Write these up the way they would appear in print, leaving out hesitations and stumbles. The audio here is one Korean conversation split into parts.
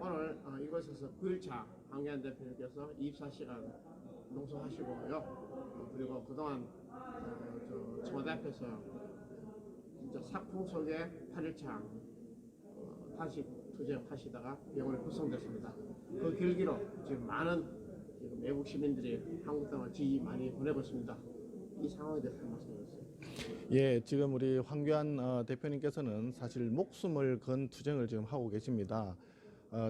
오늘 이곳에서 9일차 황교안 대표님께서 24시간 농성하시고요. 그리고 그동안 청와대 앞에서 진짜 삭풍 속에 8일차 단식 투쟁하시다가 병원에 구성됐습니다. 그 결기로 지금 많은 외국 시민들이 한국 땅을 지지 많이 보내고 있습니다. 이 상황에 대해서 말씀해 주세요. 예, 지금 우리 황교안 대표님께서는 사실 목숨을 건 투쟁을 지금 하고 계십니다.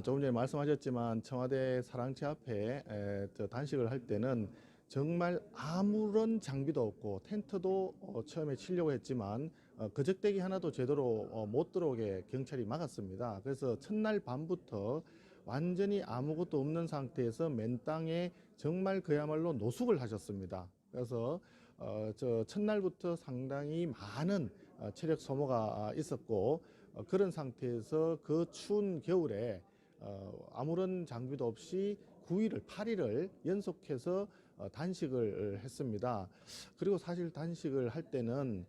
조금 전에 말씀하셨지만 청와대 사랑채 앞에 단식을 할 때는 정말 아무런 장비도 없고 텐트도 처음에 치려고 했지만 거적대기 하나도 제대로 못 들어오게 경찰이 막았습니다. 그래서 첫날 밤부터 완전히 아무것도 없는 상태에서 맨 땅에 정말 그야말로 노숙을 하셨습니다. 그래서 첫날부터 상당히 많은 체력 소모가 있었고 그런 상태에서 그 추운 겨울에 아무런 장비도 없이 9일을 8일을 연속해서 단식을 했습니다. 그리고 사실 단식을 할 때는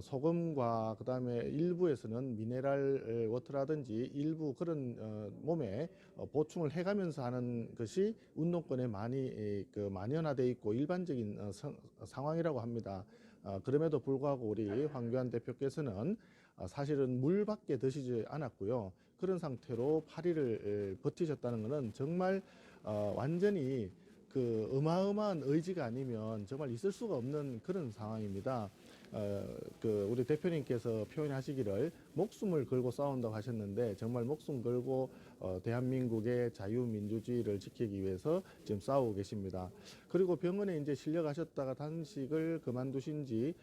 소금과 그다음에 일부에서는 미네랄 워터라든지 일부 그런 몸에 보충을 해가면서 하는 것이 운동권에 많이 만연화되어 있고 일반적인 상황이라고 합니다. 그럼에도 불구하고 우리 황교안 대표께서는 사실은 물밖에 드시지 않았고요. 그런 상태로 8일을 버티셨다는 것은 정말 완전히 그 어마어마한 의지가 아니면 정말 있을 수가 없는 그런 상황입니다. 우리 대표님께서 표현하시기를 목숨을 걸고 싸운다고 하셨는데 정말 목숨 걸고 대한민국의 자유민주주의를 지키기 위해서 지금 싸우고 계십니다. 그리고 병원에 이제 실려가셨다가 단식을 그만두신 지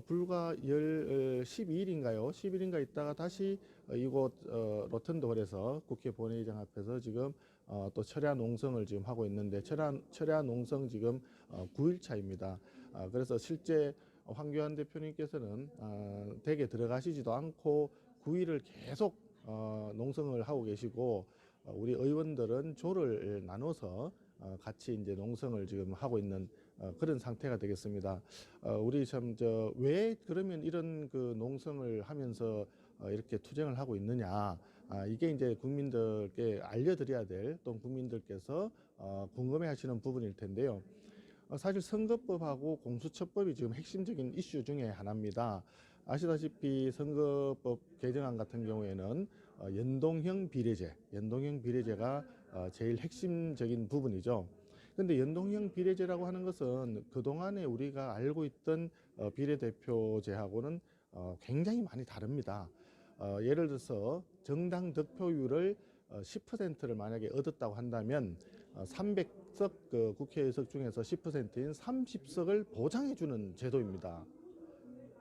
불과 12일인가요? 10일인가 있다가 다시 이곳 로턴도홀에서 국회 본회의장 앞에서 지금 또 철야 농성을 지금 하고 있는데 철야 농성 지금 9일차입니다. 그래서 실제 황교안 대표님께서는 댁에 들어가시지도 않고 9일을 계속 농성을 하고 계시고 우리 의원들은 조를 나눠서 같이 이제 농성을 지금 하고 있는 그런 상태가 되겠습니다. 우리 참 왜 그러면 이런 그 농성을 하면서 이렇게 투쟁을 하고 있느냐? 이게 이제 국민들께 알려드려야 될 또 국민들께서 궁금해하시는 부분일 텐데요. 사실 선거법하고 공수처법이 지금 핵심적인 이슈 중에 하나입니다. 아시다시피 선거법 개정안 같은 경우에는 연동형 비례제가 제일 핵심적인 부분이죠. 근데 연동형 비례제라고 하는 것은 그동안에 우리가 알고 있던 비례대표제하고는 굉장히 많이 다릅니다. 예를 들어서 정당 득표율을 10%를 만약에 얻었다고 한다면 300석 그 국회의석 중에서 10%인 30석을 보장해주는 제도입니다.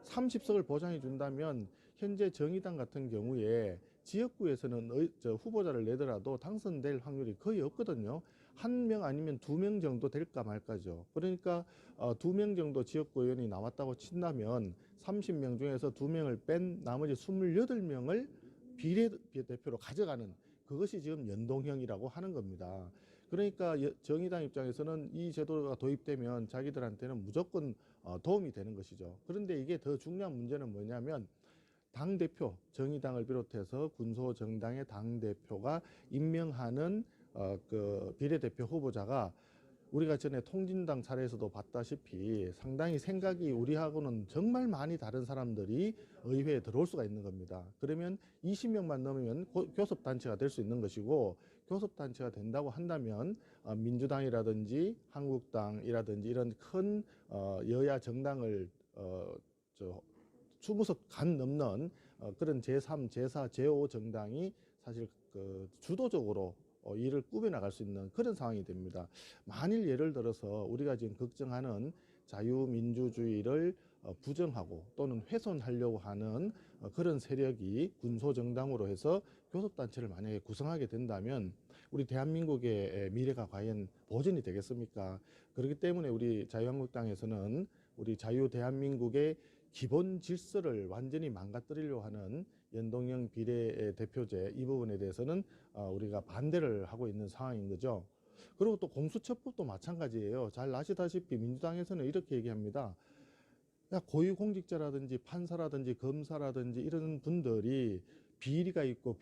30석을 보장해 준다면 현재 정의당 같은 경우에 지역구에서는 후보자를 내더라도 당선될 확률이 거의 없거든요. 한 명 아니면 2명 정도 될까 말까죠. 그러니까 2명 정도 지역구 의원이 나왔다고 친다면 30명 중에서 2명을 뺀 나머지 28명을 비례대표로 가져가는 그것이 지금 연동형이라고 하는 겁니다. 그러니까 정의당 입장에서는 이 제도가 도입되면 자기들한테는 무조건 도움이 되는 것이죠. 그런데 이게 더 중요한 문제는 뭐냐면 당대표, 정의당을 비롯해서 군소정당의 당대표가 임명하는 그 비례대표 후보자가 우리가 전에 통진당 사례에서도 봤다시피 상당히 생각이 우리하고는 정말 많이 다른 사람들이 의회에 들어올 수가 있는 겁니다. 그러면 20명만 넘으면 교섭단체가 될 수 있는 것이고 교섭단체가 된다고 한다면 민주당이라든지 한국당이라든지 이런 큰 여야 정당을 20석 간 넘는 그런 제3, 제4, 제5 정당이 사실 그 주도적으로 일을 꾸며나갈 수 있는 그런 상황이 됩니다. 만일 예를 들어서 우리가 지금 걱정하는 자유민주주의를 부정하고 또는 훼손하려고 하는 그런 세력이 군소정당으로 해서 교섭단체를 만약에 구성하게 된다면 우리 대한민국의 미래가 과연 보전이 되겠습니까? 그렇기 때문에 우리 자유한국당에서는 우리 자유대한민국의 기본 질서를 완전히 망가뜨리려고 하는 연동형 비례대표제 이 부분에 대해서는 우리가 반대를 하고 있는 상황인 거죠. 그리고 또 공수처법도 마찬가지예요. 잘 아시다시피 민주당에서는 이렇게 얘기합니다. 고위공직자라든지 판사라든지 검사라든지 이런 분들이 비리가 있고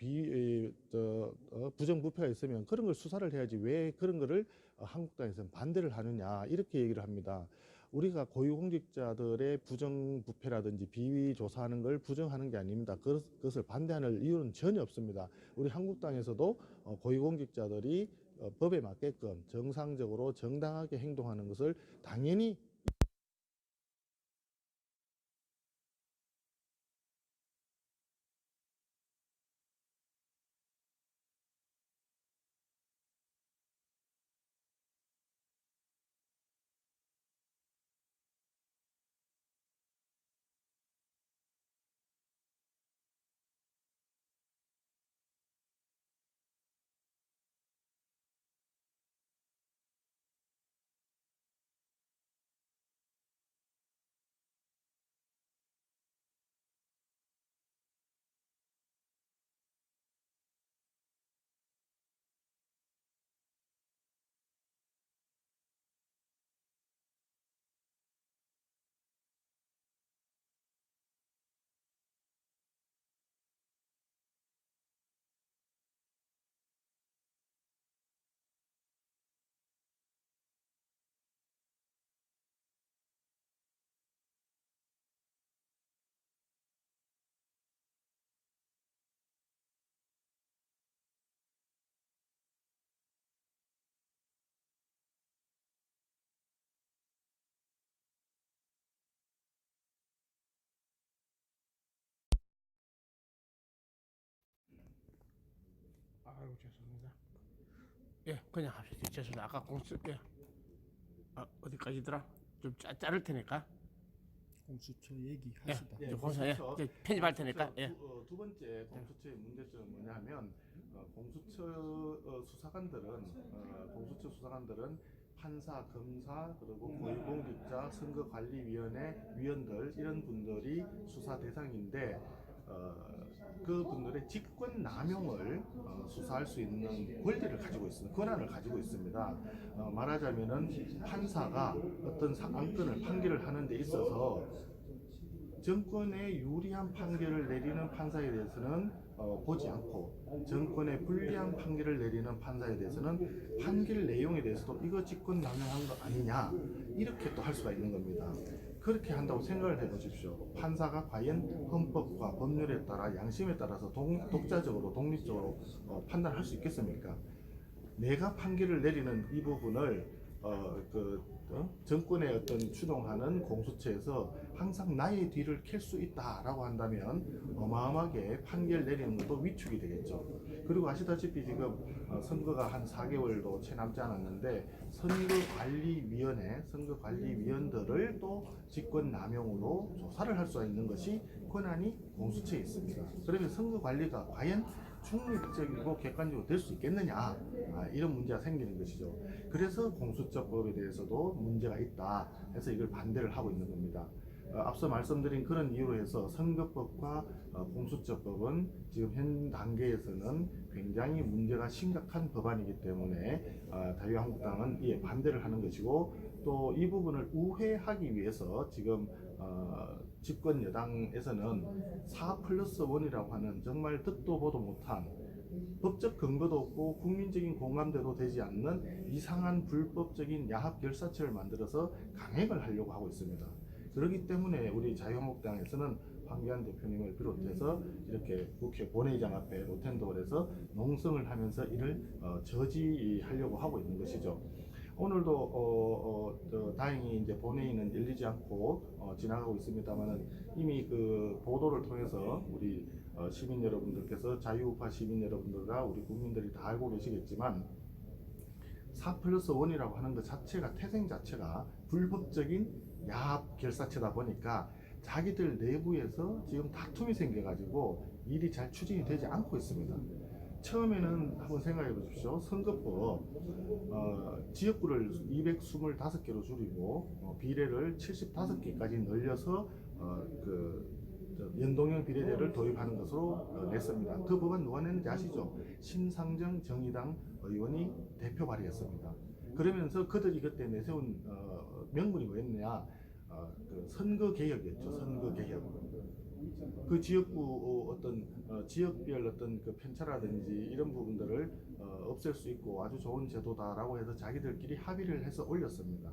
부정부패가 있으면 그런 걸 수사를 해야지 왜 그런 거를 한국당에서는 반대를 하느냐 이렇게 얘기를 합니다. 우리가 고위공직자들의 부정부패라든지 비위 조사하는 걸 부정하는 게 아닙니다. 그것을 반대하는 이유는 전혀 없습니다. 우리 한국당에서도 고위공직자들이 법에 맞게끔 정상적으로 정당하게 행동하는 것을 당연히 아유 죄송합니다. 예, 그냥 합시다. 죄송합니다. 아까 공수 어디까지더라? 좀 자를 테니까. 공수처 예, 얘기하시다. 이제 공수 이제 편집할 테니까. 예. 두 번째 공수처의 문제점은 뭐냐면 공수처 수사관들은 판사, 검사, 그리고 고위공직자, 선거관리위원회 위원들 이런 분들이 수사 대상인데 그 분들의 직권 남용을 수사할 수 있는 권리를 가지고 있습니다. 권한을 가지고 있습니다. 말하자면은 판사가 어떤 안건을 판결을 하는 데 있어서 정권에 유리한 판결을 내리는 판사에 대해서는 보지 않고 정권에 불리한 판결을 내리는 판사에 대해서는 판결 내용에 대해서도 이거 직권 남용한 거 아니냐 이렇게 또 할 수가 있는 겁니다. 그렇게 한다고 생각을 해보십시오. 판사가 과연 헌법과 법률에 따라 양심에 따라서 독자적으로 독립적으로 판단할 수 있겠습니까? 내가 판결을 내리는 이 부분을 정권의 어떤 추동하는 공수처에서 항상 나의 뒤를 캘 수 있다라고 한다면 어마어마하게 판결 내리는 것도 위축이 되겠죠. 그리고 아시다시피 지금 선거가 한 4개월도 채 남지 않았는데 선거관리위원들을 또 직권남용으로 조사를 할 수 있는 것이 권한이 공수처에 있습니다. 그러면 선거관리가 과연 중립적이고 객관적으로 될 수 있겠느냐 이런 문제가 생기는 것이죠. 그래서 공수처법에 대해서도 문제가 있다 해서 이걸 반대를 하고 있는 겁니다. 앞서 말씀드린 그런 이유로 해서 선거법과 공수처법은 지금 현 단계에서는 굉장히 문제가 심각한 법안이기 때문에 자유한국당은 이에 반대를 하는 것이고 또 이 부분을 우회하기 위해서 지금 집권 여당에서는 4+1이라고 하는 정말 듣도 보도 못한 법적 근거도 없고 국민적인 공감대도 되지 않는 이상한 불법적인 야합 결사체를 만들어서 강행을 하려고 하고 있습니다. 그렇기 때문에 우리 자유한국당에서는 황교안 대표님을 비롯해서 이렇게 국회 본회의장 앞에 로텐도를 해서 농성을 하면서 이를 저지하려고 하고 있는 것이죠. 오늘도 다행히 이제 본회의는 열리지 않고 지나가고 있습니다만은 이미 그 보도를 통해서 우리 시민 여러분들께서 자유우파 시민 여러분들과 우리 국민들이 다 알고 계시겠지만 4+1이라고 하는 것 자체가 태생 자체가 불법적인 야합 결사체다 보니까 자기들 내부에서 지금 다툼이 생겨가지고 일이 잘 추진이 되지 않고 있습니다. 처음에는 한번 생각해 보십시오. 선거법 지역구를 225개로 줄이고 비례를 75개까지 늘려서 연동형 비례제를 도입하는 것으로 냈습니다. 그 법안 누가 냈는지 아시죠? 심상정 정의당 의원이 대표 발의했습니다. 그러면서 그들이 그때 내세운 명분이 뭐였냐? 선거개혁이었죠. 선거개혁. 그 지역구 지역별 어떤 그 편차라든지 이런 부분들을 없앨 수 있고 아주 좋은 제도다라고 해서 자기들끼리 합의를 해서 올렸습니다.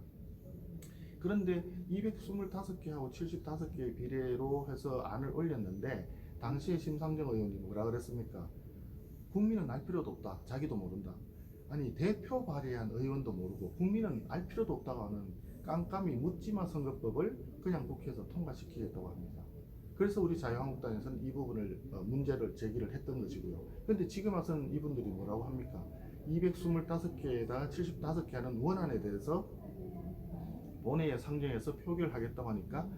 그런데 225개하고 75개의 비례로 해서 안을 올렸는데 당시에 심상정 의원이 뭐라 그랬습니까? 국민은 알 필요도 없다. 자기도 모른다. 아니 대표 발의한 의원도 모르고 국민은 알 필요도 없다고 하는 깜깜이 묻지마 선거법을 그냥 국회에서 통과시키겠다고 합니다. 그래서 우리 자유한국당에서는 이 부분을 문제를 제기를 했던 것이고요. 그런데 지금 와서는 이분들이 뭐라고 합니까? 225개에다가 75개 하는 원안에 대해서 본회의에 상정해서 표결하겠다고 하니까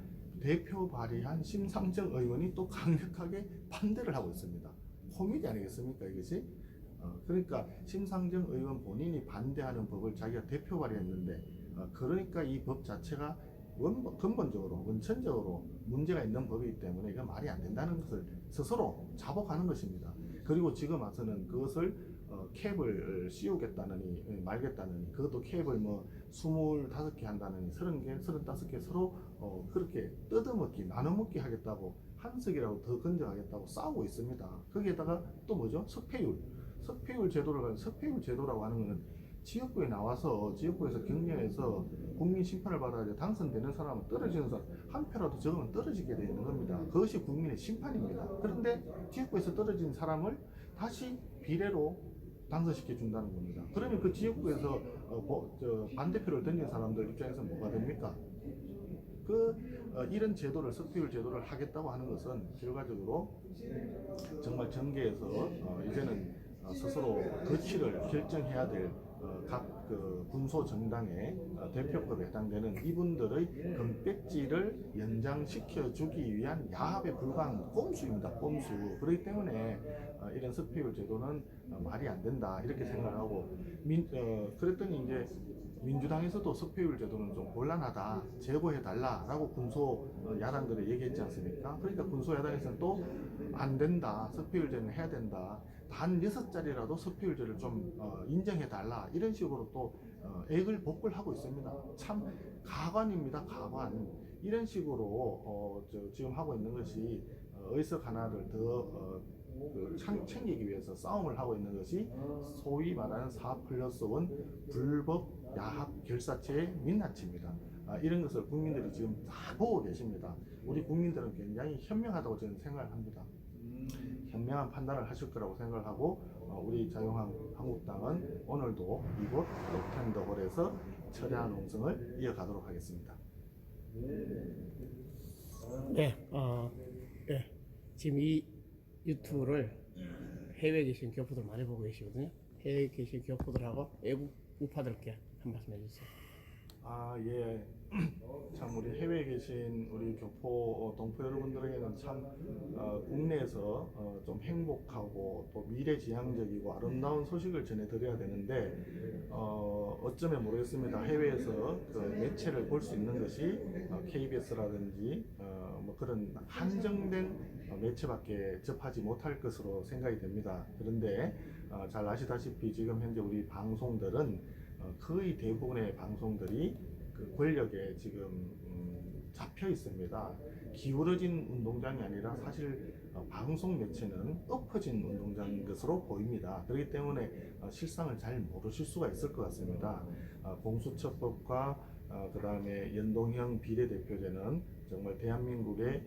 대표 발의한 심상정 의원이 또 강력하게 반대를 하고 있습니다. 코미디 아니겠습니까 이것이? 그러니까 심상정 의원 본인이 반대하는 법을 자기가 대표 발의했는데 그러니까 이 법 자체가 근본적으로 원천적으로 문제가 있는 법이기 때문에 이건 말이 안 된다는 것을 스스로 자복하는 것입니다. 그리고 지금 와서는 그것을 캡을 씌우겠다느니 말겠다느니 그것도 캡을 뭐 25개 한다느니 30개, 35개 서로 그렇게 뜯어먹기, 나눠먹기 하겠다고 한석이라고 더 건져가겠다고 싸우고 있습니다. 거기에다가 또 뭐죠? 석패율 제도라고 하는 것은 지역구에 나와서 지역구에서 경쟁해서 국민 심판을 받아야 당선되는 사람은 떨어지는 사람 한 표라도 적으면 떨어지게 되는 겁니다. 그것이 국민의 심판입니다. 그런데 지역구에서 떨어진 사람을 다시 비례로 당선시켜 준다는 겁니다. 그러면 그 지역구에서 반대표를 던진 사람들 입장에서는 뭐가 됩니까? 이런 제도를 석패율 제도를 하겠다고 하는 것은 결과적으로 정말 정계에서 이제는 스스로 거취를 결정해야 될 각 군소 정당의 대표급에 해당되는 이분들의 금배지를 연장시켜 주기 위한 야합에 불과한 꼼수입니다. 꼼수. 그렇기 때문에 이런 석패율 제도는 말이 안 된다 이렇게 생각하고 그랬더니 이제 민주당에서도 석패율 제도는 좀 곤란하다 제고해 달라라고 군소 야당들이 얘기했지 않습니까? 그러니까 군소 야당에서는 또 안 된다 석패율 제도는 해야 된다 단 6자리라도 석패율제를 좀 인정해 달라 이런 식으로 또 액을 복구하고 있습니다. 참 가관입니다. 가관. 이런 식으로 지금 하고 있는 것이 의석 하나를 더 챙기기 위해서 싸움을 하고 있는 것이 소위 말하는 4+1 불법 야합 결사체의 민낯입니다. 이런 것을 국민들이 지금 다 보고 계십니다. 우리 국민들은 굉장히 현명하다고 저는 생각을 합니다. 현명한 판단을 하실 거라고 생각하고 우리 자유한국당은 오늘도 이곳 롯텐더홀에서 철야 농성을 이어가도록 하겠습니다. 네, 네. 지금 이 유튜브를 해외에 계신 교포들 많이 보고 계시거든요. 해외에 계신 교포들하고 외국 우파들께 한 말씀 해주세요. 예. 참 우리 해외에 계신 우리 교포 동포 여러분들에게는 참 국내에서 좀 행복하고 또 미래지향적이고 아름다운 소식을 전해드려야 되는데 어쩌면 모르겠습니다. 해외에서 그 매체를 볼 수 있는 것이 KBS라든지 뭐 그런 한정된 매체밖에 접하지 못할 것으로 생각이 됩니다. 그런데 잘 아시다시피 지금 현재 우리 방송들은 거의 대부분의 방송들이 그 권력에 지금 잡혀 있습니다. 기울어진 운동장이 아니라 사실 방송 매체는 엎어진 운동장인 것으로 보입니다. 그렇기 때문에 실상을 잘 모르실 수가 있을 것 같습니다. 공수처법과 그 다음에 연동형 비례대표제는 정말 대한민국의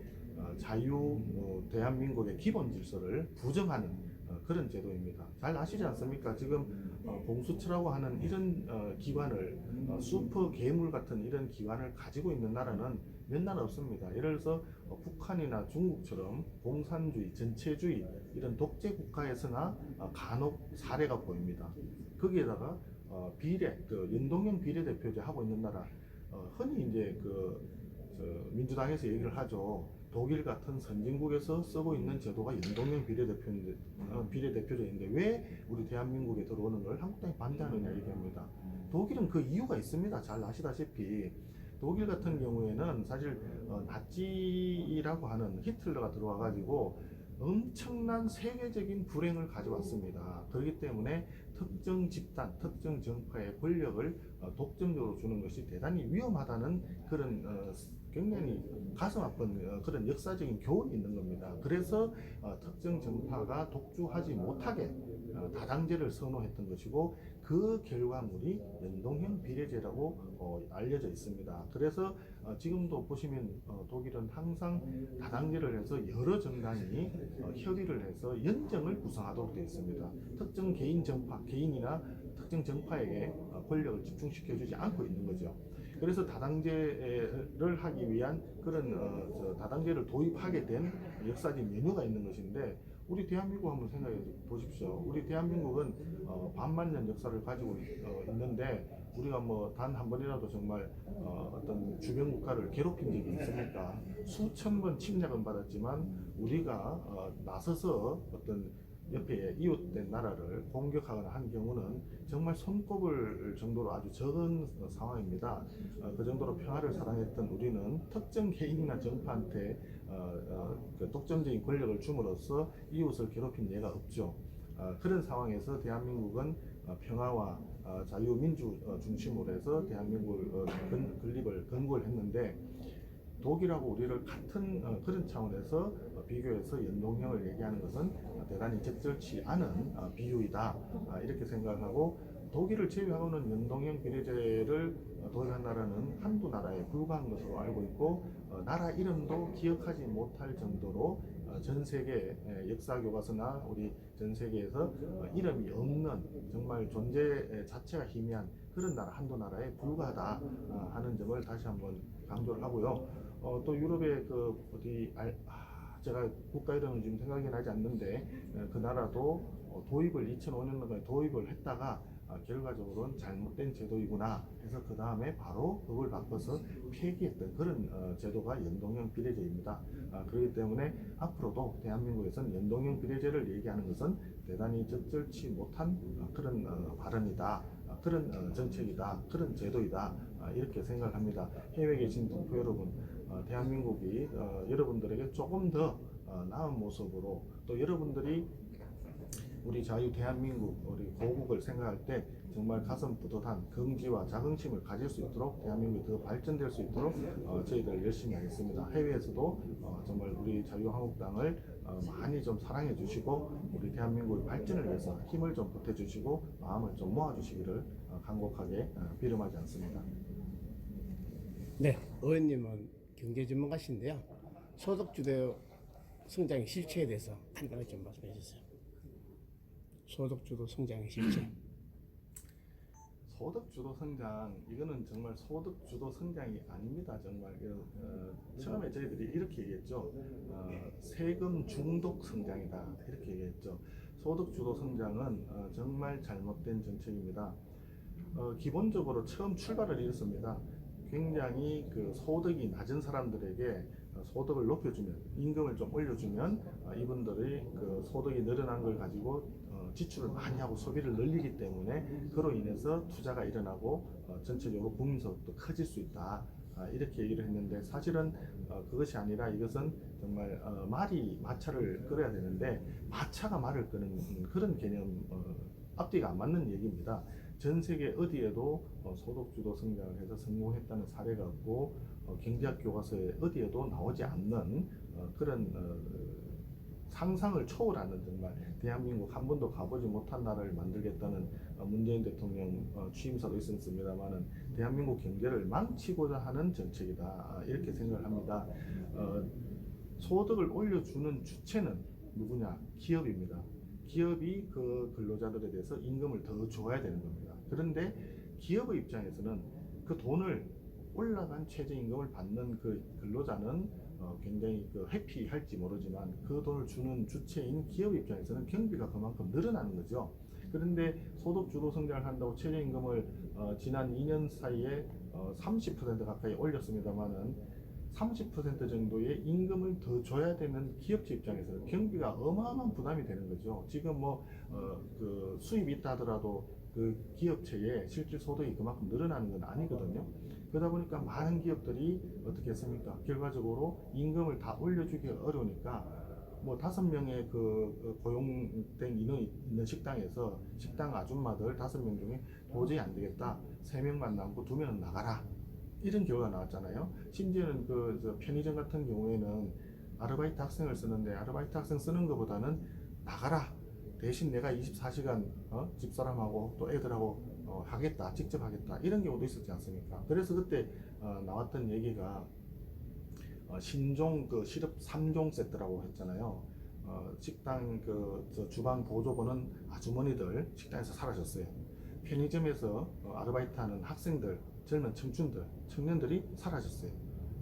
대한민국의 기본 질서를 부정하는 그런 제도입니다. 잘 아시지 않습니까? 지금 공수처라고 하는 이런 기관을 슈퍼 괴물 같은 이런 기관을 가지고 있는 나라는 몇 나라 없습니다. 예를 들어서 북한이나 중국처럼 공산주의, 전체주의 이런 독재 국가에서나 간혹 사례가 보입니다. 거기에다가 연동형 비례대표제 하고 있는 나라 흔히 이제 민주당에서 얘기를 하죠. 독일 같은 선진국에서 쓰고 있는 제도가 연동형 비례대표제인데 왜 우리 대한민국에 들어오는 걸 한국당이 반대하느냐 얘기합니다. 독일은 그 이유가 있습니다. 잘 아시다시피 독일 같은 경우에는 사실 나치라고 하는 히틀러가 들어와 가지고 엄청난 세계적인 불행을 가져왔습니다. 그렇기 때문에 특정 집단, 특정 정파의 권력을 독점적으로 주는 것이 대단히 위험하다는 그런 굉장히 가슴 아픈 그런 역사적인 교훈이 있는 겁니다. 그래서 특정 정파가 독주하지 못하게 다당제를 선호했던 것이고 그 결과물이 연동형 비례제라고 알려져 있습니다. 그래서 지금도 보시면 독일은 항상 다당제를 해서 여러 정당이 협의를 해서 연정을 구성하도록 되어 있습니다. 특정 개인 정파, 개인이나 특정 정파에게 권력을 집중시켜주지 않고 있는 거죠. 그래서 다당제를 하기 위한 그런 다당제를 도입하게 된 역사적 연유가 있는 것인데 우리 대한민국 한번 생각해 보십시오. 우리 대한민국은 반만년 역사를 가지고 있는데 우리가 뭐 단 한 번이라도 정말 어떤 주변 국가를 괴롭힌 적이 있습니까? 수천 번 침략은 받았지만 우리가 나서서 어떤 옆에 이웃된 나라를 공격하거나 한 경우는 정말 손꼽을 정도로 아주 적은 상황입니다. 그 정도로 평화를 사랑했던 우리는 특정 개인이나 정파한테 그 독점적인 권력을 줌으로써 이웃을 괴롭힌 예가 없죠. 그런 상황에서 대한민국은 평화와 자유민주 중심으로 해서 대한민국을 건립을 건국을 했는데 독일하고 우리를 같은 그런 차원에서 비교해서 연동형을 얘기하는 것은 대단히 적절치 않은 비유이다 이렇게 생각하고 독일을 제외하고는 연동형 비례제를 도입한 나라는 한두 나라에 불과한 것으로 알고 있고 나라 이름도 기억하지 못할 정도로 전 세계 역사 교과서나 우리 전 세계에서 이름이 없는 정말 존재 자체가 희미한 그런 나라 한두 나라에 불과하다 하는 점을 다시 한번 강조를 하고요. 또 유럽의 그 어디 제가 국가 이름은 지금 생각이 나지 않는데 그 나라도 도입을 2005년도에 도입을 했다가 결과적으로는 잘못된 제도이구나 해서 그 다음에 바로 그걸 바꿔서 폐기했던 그런 제도가 연동형 비례제입니다. 그렇기 때문에 앞으로도 대한민국에서는 연동형 비례제를 얘기하는 것은 대단히 적절치 못한 그런 발언이다. 그런 정책이다. 그런 제도이다. 이렇게 생각합니다. 해외에 계신 동포 여러분, 대한민국이 여러분들에게 조금 더 나은 모습으로 또 여러분들이 우리 자유 대한민국 우리 고국을 생각할 때 정말 가슴 뿌듯한 긍지와 자긍심을 가질 수 있도록 대한민국이 더 발전될 수 있도록 저희들 열심히 하겠습니다. 해외에서도 정말 우리 자유한국당을 많이 좀 사랑해 주시고 우리 대한민국의 발전을 위해서 힘을 좀 보태 주시고 마음을 좀 모아 주시기를 간곡하게 비름하지 않습니다. 네, 의원님은 경제 전문가신데요. 소득주도 성장의 실체에 대해서 간단하게 좀 말씀해 주세요. 소득주도 성장의 실체. 소득주도 성장 이거는 정말 소득주도 성장이 아닙니다. 정말 처음에 저희들이 이렇게 얘기했죠. 세금 중독 성장이다 이렇게 얘기했죠. 소득주도 성장은 정말 잘못된 정책입니다. 기본적으로 처음 출발을 이렇습니다. 굉장히 그 소득이 낮은 사람들에게 소득을 높여주면 임금을 좀 올려주면 이분들이 그 소득이 늘어난 걸 가지고 지출을 많이 하고 소비를 늘리기 때문에 그로 인해서 투자가 일어나고 전체적으로 국민소득도 커질 수 있다 이렇게 얘기를 했는데 사실은 그것이 아니라 이것은 정말 말이 마차를 끌어야 되는데 마차가 말을 끄는 그런 개념 앞뒤가 안 맞는 얘기입니다. 전 세계 어디에도 소득주도 성장을 해서 성공했다는 사례가 없고 경제학 교과서에 어디에도 나오지 않는 그런 상상을 초월하는 정말 대한민국 한 번도 가보지 못한 나라를 만들겠다는 문재인 대통령 취임사도 있었습니다만은 대한민국 경제를 망치고자 하는 정책이다 이렇게 생각을 합니다. 소득을 올려주는 주체는 누구냐? 기업입니다. 기업이 그 근로자들에 대해서 임금을 더 줘야 되는 겁니다. 그런데 기업의 입장에서는 그 돈을 올라간 최저임금을 받는 그 근로자는 굉장히 그 해피할지 모르지만 그 돈을 주는 주체인 기업 입장에서는 경비가 그만큼 늘어나는 거죠. 그런데 소득주도 성장을 한다고 최저임금을 지난 2년 사이에 30% 가까이 올렸습니다만은 30% 정도의 임금을 더 줘야 되는 기업체 입장에서는 경비가 어마어마한 부담이 되는 거죠. 지금 그 수입이 있다 하더라도 그 기업체의 실질 소득이 그만큼 늘어나는 건 아니거든요. 그러다 보니까 많은 기업들이 어떻게 했습니까? 결과적으로 임금을 다 올려주기가 어려우니까 5명의 그 고용된 인원이 있는 식당에서 식당 아줌마들 5명 중에 도저히 안 되겠다. 3명만 남고 2명은 나가라. 이런 결과가 나왔잖아요. 심지어는 저 편의점 같은 경우에는 아르바이트 학생을 쓰는데 아르바이트 학생 쓰는 것보다는 나가라. 대신 내가 24시간 집사람하고 또 애들하고 하겠다. 직접 하겠다. 이런 경우도 있었지 않습니까? 그래서 그때 나왔던 얘기가 신종 시럽 3종 세트라고 했잖아요. 식당 저 주방 보조보는 아주머니들 식당에서 사라졌어요. 편의점에서 아르바이트하는 학생들, 젊은 청년들이 사라졌어요.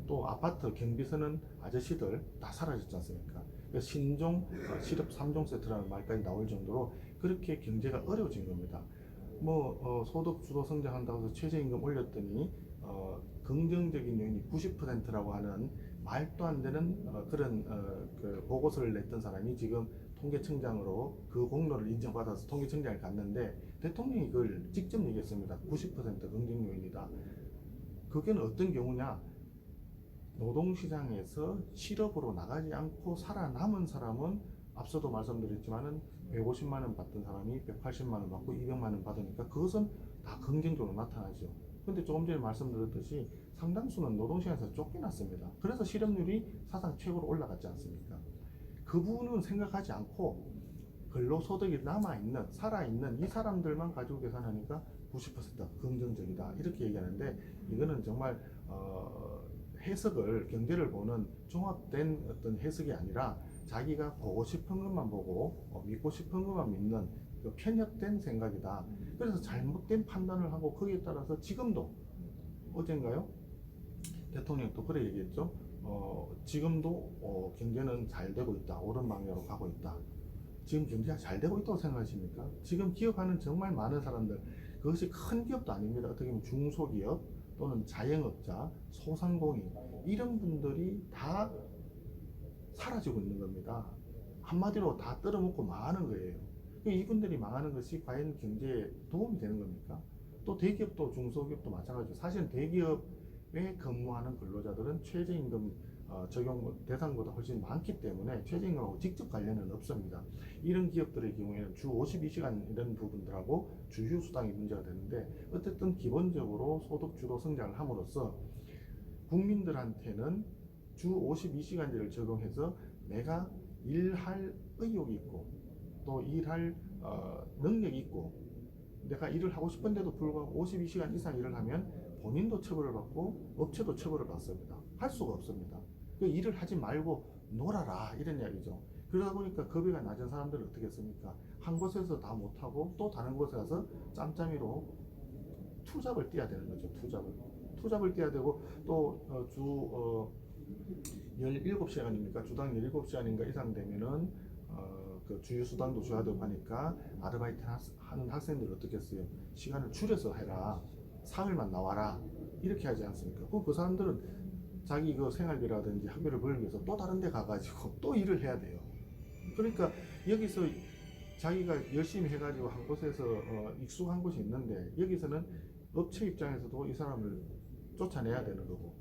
또 아파트 경비서는 아저씨들 다 사라졌지 않습니까? 그래서 신종 시럽 3종 세트라는 말까지 나올 정도로 그렇게 경제가 어려워진 겁니다. 소득 주도 성장한다고 해서 최저임금 올렸더니 긍정적인 요인이 90%라고 하는 말도 안 되는 그런 그 보고서를 냈던 사람이 지금 통계청장으로 그 공로를 인정받아서 통계청장을 갔는데 대통령이 그걸 직접 얘기했습니다. 90% 긍정 요인이다. 그게 어떤 경우냐? 노동시장에서 실업으로 나가지 않고 살아남은 사람은 앞서도 말씀드렸지만은 150만 원 받던 사람이 180만 원 받고 200만 원 받으니까 그것은 다 긍정적으로 나타나죠. 근데 조금 전에 말씀드렸듯이 상당수는 노동시장에서 쫓겨났습니다. 그래서 실업률이 사상 최고로 올라갔지 않습니까? 그 부분은 생각하지 않고 근로소득이 남아있는, 살아있는 이 사람들만 가지고 계산하니까 90% 긍정적이다. 이렇게 얘기하는데 이거는 정말 해석을, 경제를 보는 종합된 어떤 해석이 아니라 자기가 보고 싶은 것만 보고 믿고 싶은 것만 믿는 그 편협된 생각이다. 그래서 잘못된 판단을 하고 거기에 따라서 지금도 어젠가요? 대통령이 또 그래 얘기했죠. 지금도 경제는 잘 되고 있다. 옳은 방향으로 가고 있다. 지금 경제가 잘 되고 있다고 생각하십니까? 지금 기업하는 정말 많은 사람들, 그것이 큰 기업도 아닙니다. 어떻게 보면 중소기업 또는 자영업자, 소상공인 이런 분들이 다 사라지고 있는 겁니다. 한마디로 다 떨어먹고 망하는 거예요. 이분들이 망하는 것이 과연 경제에 도움이 되는 겁니까? 또 대기업도 중소기업도 마찬가지죠. 사실 대기업에 근무하는 근로자들은 최저임금 적용 대상보다 훨씬 많기 때문에 최저임금하고 직접 관련은 없습니다. 이런 기업들의 경우에는 주 52시간 이런 부분들하고 주휴수당이 문제가 되는데 어쨌든 기본적으로 소득주도 성장을 함으로써 국민들한테는 주 52시간제를 적용해서 내가 일할 의욕이 있고 또 일할 능력이 있고 내가 일을 하고 싶은데도 불구하고 52시간 이상 일을 하면 본인도 처벌을 받고 업체도 처벌을 받습니다. 할 수가 없습니다. 그 일을 하지 말고 놀아라 이런 이야기죠. 그러다 보니까 급여가 낮은 사람들은 어떻게 했습니까? 한 곳에서 다 못하고 또 다른 곳에 가서 짬짬이로 투잡을 뛰어야 되는 거죠. 투잡을 뛰어야 되고 또 주 17시간입니까? 주당 17시간인가 이상 되면은 그 주휴수당도 줘야 되고 하니까 아르바이트 하는 학생들은 어떻게 했어요? 시간을 줄여서 해라. 사흘만 나와라. 이렇게 하지 않습니까? 그 사람들은 자기 그 생활비라든지 학비를 벌기 위해서 또 다른 데 가가지고 또 일을 해야 돼요. 그러니까 여기서 자기가 열심히 해가지고 한 곳에서 익숙한 곳이 있는데 여기서는 업체 입장에서도 이 사람을 쫓아내야 되는 거고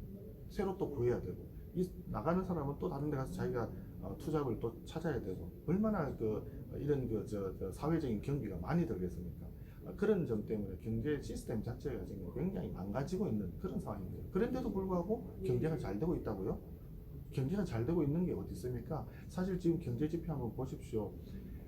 새로 또 구해야 되고 나가는 사람은 또 다른 데 가서 자기가 투잡을 또 찾아야 되고 얼마나 이런 사회적인 경비가 많이 들겠습니까? 그런 점 때문에 경제 시스템 자체가 지금 굉장히 망가지고 있는 그런 상황입니다. 그런데도 불구하고 경제가 잘 되고 있다고요? 경제가 잘 되고 있는 게 어디 있습니까? 사실 지금 경제 지표 한번 보십시오.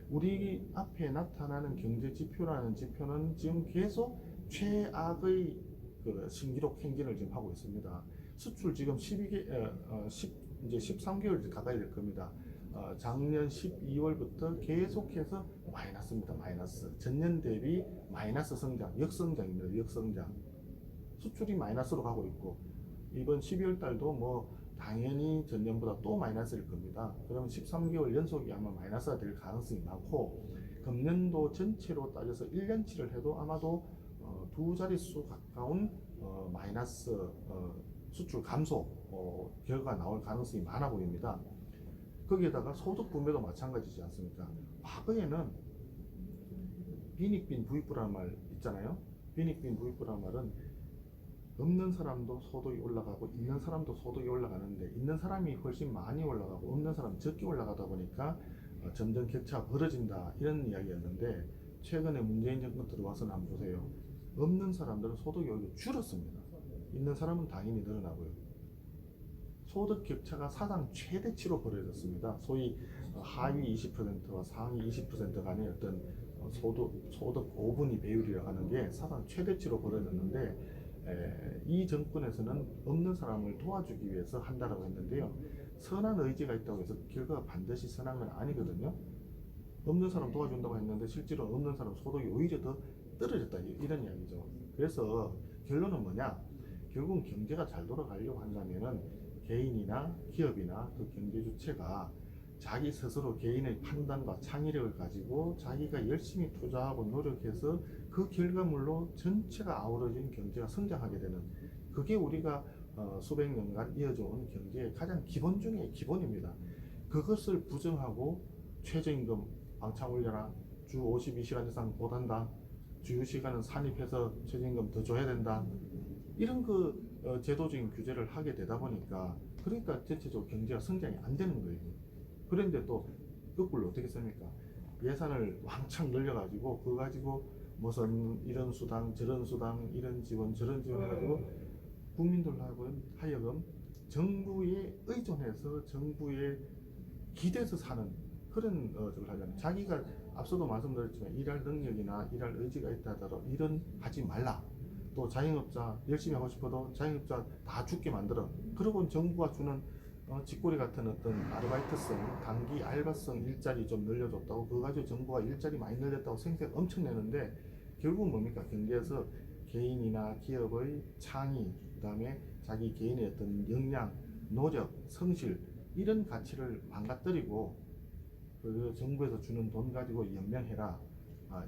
우리 앞에 나타나는 경제 지표라는 지표는 지금 계속 최악의 그 신기록 행진을 지금 하고 있습니다. 수출 지금 이제 13개월 가까이 될 겁니다. 작년 12월부터 계속해서 마이너스입니다. 마이너스. 전년 대비 마이너스 성장, 역성장입니다. 역성장. 수출이 마이너스로 가고 있고 이번 12월 달도 당연히 전년보다 또 마이너스일 겁니다. 그러면 13개월 연속이 아마 마이너스가 될 가능성이 많고 금년도 전체로 따져서 1년치를 해도 아마도 두 자릿수 가까운 마이너스 수출 감소 결과가 나올 가능성이 많아 보입니다. 거기에다가 소득 분배도 마찬가지지 않습니까? 과거에는 빈익빈 부익부라는 말 있잖아요. 빈익빈 부익부라는 말은 없는 사람도 소득이 올라가고 있는 사람도 소득이 올라가는데 있는 사람이 훨씬 많이 올라가고 없는 사람이 적게 올라가다 보니까 점점 격차가 벌어진다 이런 이야기였는데 최근에 문재인 정권 들어와서는 한번 보세요. 없는 사람들은 소득이 오히려 줄었습니다. 있는 사람은 당연히 늘어나고요. 소득 격차가 사상 최대치로 벌어졌습니다. 소위 하위 20%와 상위 20% 간의 어떤 소득 5분위 배율이라고 하는 게 사상 최대치로 벌어졌는데, 이 정권에서는 없는 사람을 도와주기 위해서 한다라고 했는데요. 선한 의지가 있다고 해서 결과가 반드시 선한 건 아니거든요. 없는 사람 도와준다고 했는데 실제로 없는 사람 소득이 오히려 더 떨어졌다, 이런 이야기죠. 그래서 결론은 뭐냐? 결국은 경제가 잘 돌아가려고 한다면은 개인이나 기업이나 그 경제 주체가 자기 스스로 개인의 판단과 창의력을 가지고 자기가 열심히 투자하고 노력해서 그 결과물로 전체가 아우러진 경제가 성장하게 되는, 그게 우리가 수백 년간 이어져온 경제의 가장 기본 중에 기본입니다. 그것을 부정하고 최저임금 왕창 올려라, 주 52시간 이상 못한다, 주휴시간은 산입해서 최저임금 더 줘야 된다, 이런 제도적인 규제를 하게 되다 보니까, 그러니까 전체적으로 경제가 성장이 안 되는 거예요. 그런데 또 거꾸로 어떻게 씁니까? 예산을 왕창 늘려가지고 그거 가지고 무슨 이런 수당 저런 수당, 이런 지원 저런 지원 해가지고 국민들하고 하여금 정부에 의존해서 정부에 기대서 사는 그런 저걸 하잖아요. 자기가 앞서도 말씀드렸지만 일할 능력이나 일할 의지가 있다 하더라도 일은 하지 말라. 또 자영업자 열심히 하고 싶어도 자영업자 다 죽게 만들어. 그리고 정부가 주는 직고리 같은 어떤 아르바이트성, 단기 알바성 일자리 좀 늘려줬다고 그거 가지고 정부가 일자리 많이 늘렸다고 생색 엄청 내는데, 결국은 뭡니까? 경제에서 개인이나 기업의 창의, 그 다음에 자기 개인의 어떤 역량, 노력, 성실, 이런 가치를 망가뜨리고 그 정부에서 주는 돈 가지고 연명해라,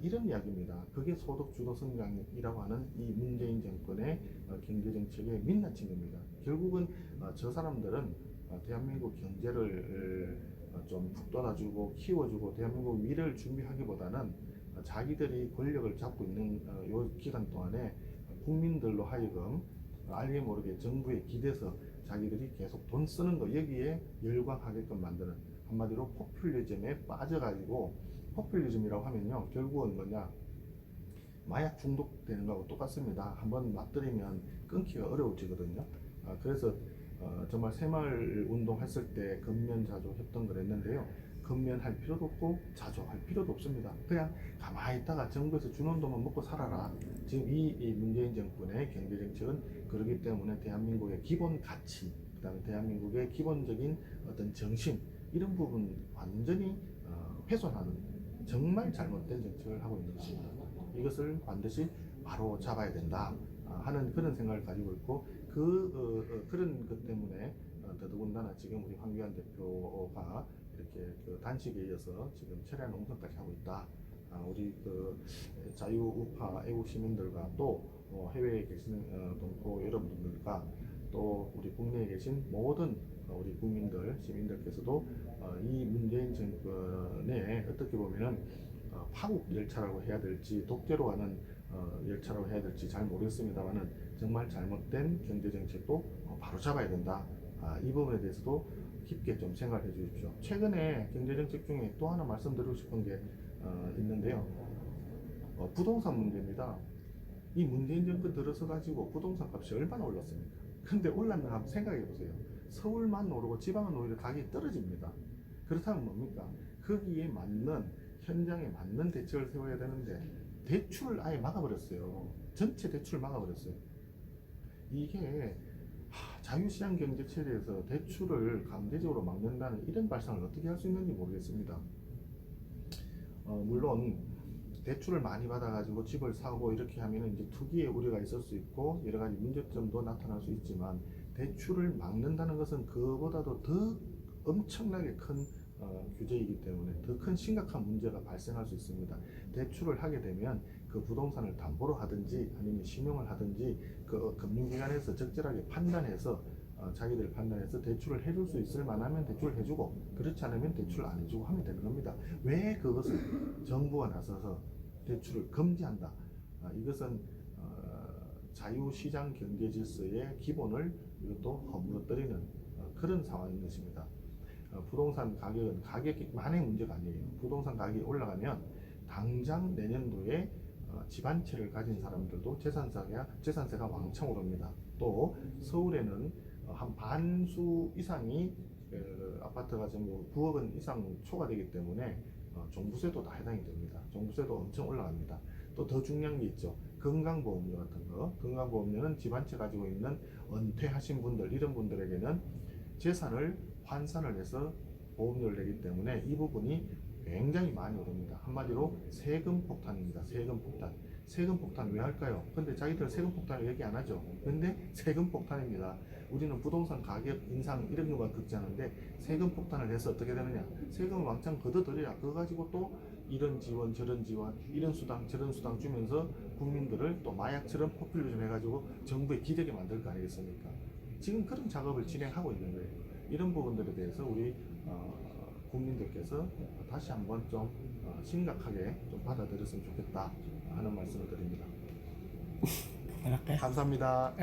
이런 이야기입니다. 그게 소득주도 성장이라고 하는 이 문재인 정권의 경제정책에 민낯인 겁니다. 결국은 저 사람들은 대한민국 경제를 좀 북돋아주고 키워주고 대한민국 미래를 준비하기보다는 자기들이 권력을 잡고 있는 요 기간 동안에 국민들로 하여금 알게 모르게 정부에 기대서 자기들이 계속 돈 쓰는 거, 여기에 열광하게끔 만드는, 한마디로 포퓰리즘에 빠져가지고, 포퓰리즘이라고 하면요 결국은 뭐냐, 마약 중독되는 거하고 똑같습니다. 한번 맛들이면 끊기가 어려워지거든요. 그래서 정말 새마을 운동 했을 때 근면자조 협동을 했는데요, 근면할 필요도 없고 자조할 필요도 없습니다. 그냥 가만히 있다가 정부에서 주는 돈만 먹고 살아라. 지금 이 문재인 정권의 경제정책은 그렇기 때문에 대한민국의 기본 가치, 그 다음에 대한민국의 기본적인 어떤 정신, 이런 부분 완전히 훼손하는 정말 잘못된 정책을 하고 있는 것입니다. 이것을 반드시 바로 잡아야 된다 하는 그런 생각을 가지고 있고, 그런 것 때문에 더더군다나 지금 우리 황교안 대표가 이렇게 단식에 이어서 지금 철야 농성까지 하고 있다. 우리 자유우파 애국 시민들과 또 해외에 계시는 동포 여러분들과 또 우리 국내에 계신 모든 우리 국민들, 시민들께서도 이 문재인 정권에 어떻게 보면은 파국 열차라고 해야 될지 독재로 가는 열차라고 해야 될지 잘 모르겠습니다만은 정말 잘못된 경제정책도 바로 잡아야 된다. 이 부분에 대해서도 깊게 좀 생각해 주십시오. 최근에 경제정책 중에 또 하나 말씀드리고 싶은 게 있는데요. 부동산 문제입니다. 이 문재인 정권 들어서 가지고 부동산 값이 얼마나 올랐습니까? 근데 올랐나 한번 생각해 보세요. 서울만 오르고 지방은 오히려 가격이 떨어집니다. 그렇다면 뭡니까? 거기에 맞는, 현장에 맞는 대책을 세워야 되는데 대출을 아예 막아버렸어요. 전체 대출을 막아버렸어요. 이게 자유시장 경제 체제에서 대출을 강제적으로 막는다는 이런 발상을 어떻게 할 수 있는지 모르겠습니다. 물론 대출을 많이 받아가지고 집을 사고 이렇게 하면 이제 투기의 우려가 있을 수 있고 여러 가지 문제점도 나타날 수 있지만, 대출을 막는다는 것은 그보다도 더 엄청나게 큰 규제이기 때문에 더 큰 심각한 문제가 발생할 수 있습니다. 대출을 하게 되면 그 부동산을 담보로 하든지 아니면 신용을 하든지 그 금융기관에서 적절하게 판단해서 자기들 판단해서 대출을 해줄 수 있을 만하면 대출을 해주고, 그렇지 않으면 대출을 안 해주고 하면 되는 겁니다. 왜 그것을 정부가 나서서 대출을 금지한다? 이것은 자유시장 경제 질서의 기본을 이것도 허물어뜨리는 그런 상황인 것입니다. 부동산 가격은 가격만의 문제가 아니에요. 부동산 가격이 올라가면 당장 내년도에 집안채를 가진 사람들도 재산세가 왕창 오릅니다. 또 서울에는 한 반수 이상이 아파트가 전부 9억 원 이상 초과되기 때문에 종부세도 다 해당이 됩니다. 종부세도 엄청 올라갑니다. 또 더 중요한 게 있죠. 건강보험료 같은 거. 건강보험료는 집안채 가지고 있는 은퇴하신 분들, 이런 분들에게는 재산을 환산을 해서 보험료를 내기 때문에 이 부분이 굉장히 많이 오릅니다. 한마디로 세금 폭탄입니다. 세금 폭탄. 세금 폭탄 왜 할까요? 근데 자기들 세금 폭탄을 얘기 안 하죠. 근데 세금 폭탄입니다. 우리는 부동산 가격 인상 이런 것만 걱정하는데 세금 폭탄을 해서 어떻게 되느냐? 세금을 왕창 걷어들여야 그거 가지고 또 이런 지원 저런 지원 이런 수당 저런 수당 주면서 국민들을 또 마약처럼 포퓰리즘 해가지고 정부에 기대게 만들 거 아니겠습니까? 지금 그런 작업을 진행하고 있는 거예요. 이런 부분들에 대해서 우리 국민들께서 다시 한번 좀 심각하게 좀 받아들였으면 좋겠다 하는 말씀을 드립니다. 할까요? 감사합니다.